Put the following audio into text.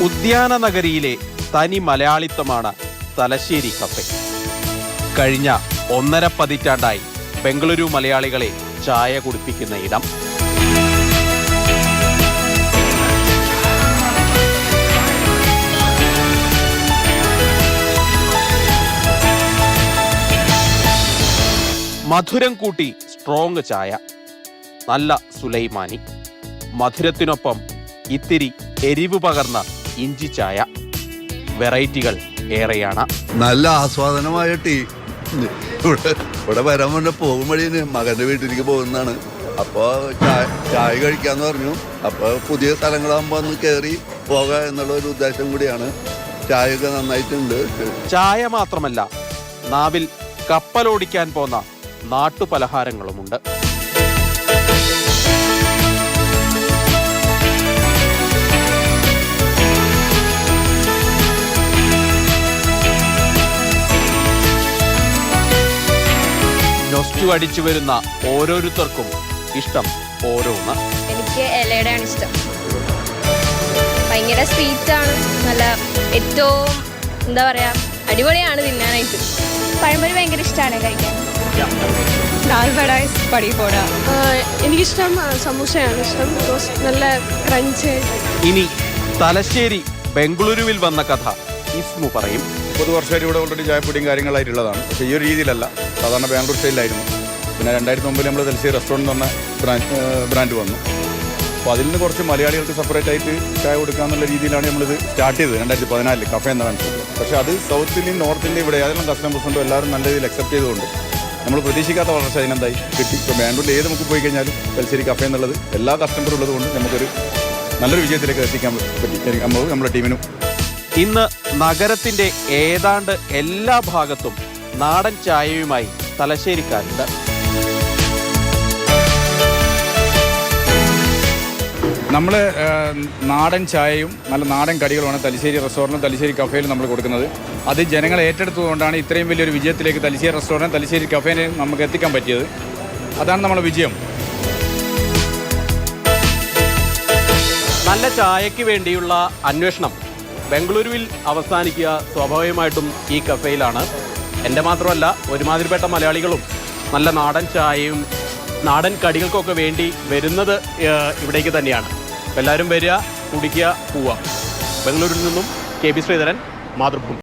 ഉദ്യാന നഗരിയിലെ തനി മലയാളിത്തമാണ് തലശ്ശേരി കഫേ. കഴിഞ്ഞ 1.5 പതിറ്റാണ്ടായി ബംഗളൂരു മലയാളികളെ ചായ കുടിപ്പിക്കുന്ന ഇടം. മധുരം കൂട്ടി സ്ട്രോങ് ചായ, നല്ല സുലൈമാനി, മധുരത്തിനൊപ്പം ഇത്തിരി എരിവ് പകർന്ന ഇഞ്ചി ചായ. വെറൈറ്റികൾ ഏറെയാണ്. നല്ല ആസ്വാദനമായ ടീ. ഇവിടെ വരാൻ വേണ്ട പോകും വഴി മകന്റെ വീട്ടിലേക്ക് പോകുന്നതാണ്. അപ്പോൾ ചായ കഴിക്കാന്ന് പറഞ്ഞു. അപ്പോൾ പുതിയ സ്ഥലങ്ങളാകുമ്പോൾ ഒന്ന് കയറി പോകാം എന്നുള്ള ഒരു ഉദ്ദേശം കൂടിയാണ്. ചായയൊക്കെ നന്നായിട്ടുണ്ട്. ചായ മാത്രമല്ല, നാവിൽ കപ്പലോടിക്കാൻ പോന്ന നാട്ടുപലഹാരങ്ങളുമുണ്ട്. നൊസ്റ്റു അടിച്ചു വരുന്ന ഓരോരുത്തർക്കും ഇഷ്ടം ഓരോന്ന്. എനിക്ക് ഇലയുടെയാണ് ഇഷ്ടം. ഭയങ്കര സ്വീറ്റാണ്. നല്ല ഏറ്റവും എന്താ പറയാ, അടിപൊളിയാണ് തിന്നാനായിട്ട്. പഴംപൊരി ഭയങ്കര ഇഷ്ടമാണ് കഴിക്കാൻ. എനിക്കിഷ്ടം സമൂസയാണ് ഇഷ്ടം. നല്ല ക്രഞ്ച്. ഇനി തലശ്ശേരി ബംഗളൂരുവിൽ വന്ന കഥ ഇസ്മു പറയും. 30 വർഷമായിട്ട് ഇവിടെ ഓൾറെഡി ചായപ്പൊടിയും കാര്യങ്ങളായിട്ടുള്ളതാണ്. പക്ഷേ ഈ ഒരു രീതിയിലല്ല. സാധാരണ ബാംഗ്ലൂർ സ്റ്റൈലിലായിരുന്നു. പിന്നെ 2009 നമ്മൾ തലശ്ശേരി റെസ്റ്റോറൻറ്റ് എന്ന് പറഞ്ഞ ബ്രാൻഡ് വന്നു. അപ്പോൾ അതിൽ നിന്ന് കുറച്ച് മലയാളികൾക്ക് സെപ്പറേറ്റ് ആയിട്ട് ചായ കൊടുക്കുക എന്നുള്ള രീതിയിലാണ് നമ്മളിത് സ്റ്റാർട്ട് ചെയ്തത് 2014 കഫേ എന്ന കാണിച്ചത്. പക്ഷേ അത് സൗത്തിൻ്റെയും നോർത്തിൻ്റെയും ഇവിടെ ഏതെല്ലാം കസ്റ്റമേഴ്സ് ഉണ്ടോ എല്ലാവരും നല്ല രീതിയിൽ അക്സെപ്റ്റ് ചെയ്തുകൊണ്ട് നമ്മൾ പ്രതീക്ഷിക്കാത്ത വളർച്ച അതിനെന്തായി കിട്ടി. ഇപ്പോൾ ബാംഗ്ലൂരിൽ ഏത് നമുക്ക് പോയി കഴിഞ്ഞാലും തലശ്ശേരി കഫേ എന്നുള്ളത് എല്ലാ കസ്റ്റമറും ഉള്ളത് കൊണ്ട് നമുക്കൊരു നല്ലൊരു വിജയത്തിലേക്ക് എത്തിക്കാൻ പറ്റി നമ്മുടെ ടീമിനും. ഇന്ന് നഗരത്തിന്റെ ഏതാണ്ട് എല്ലാ ഭാഗത്തും നാടൻ ചായയുമായി തലശ്ശേരിക്കാരുണ്ട്. നമ്മൾ നാടൻ ചായയും നല്ല നാടൻ കടികളുമാണ് തലശ്ശേരി റെസ്റ്റോറൻറ്റും തലശ്ശേരി കഫേയിലും നമ്മൾ കൊടുക്കുന്നത്. അത് ജനങ്ങൾ ഏറ്റെടുത്തതുകൊണ്ടാണ് ഇത്രയും വലിയൊരു വിജയത്തിലേക്ക് തലശ്ശേരി റെസ്റ്റോറൻറ്റ് തലശ്ശേരി കഫേനെ നമുക്ക് എത്തിക്കാൻ പറ്റിയത്. അതാണ് നമ്മുടെ വിജയം. നല്ല ചായയ്ക്ക് വേണ്ടിയുള്ള അന്വേഷണം ബംഗളൂരുവിൽ അവസാനിക്കുക സ്വാഭാവികമായിട്ടും ഈ കഫേയിലാണ്. എൻ്റെ മാത്രമല്ല, ഒരുമാതിരിപ്പെട്ട മലയാളികളും നല്ല നാടൻ ചായയും നാടൻ കടികൾക്കൊക്കെ വേണ്ടി വരുന്നത് ഇവിടേക്ക് തന്നെയാണ്. എല്ലാവരും വരിക, കുടിക്കുക, പോവുക. ബംഗളൂരിൽ നിന്നും KB ശ്രീധരൻ, മാതൃഭൂമി.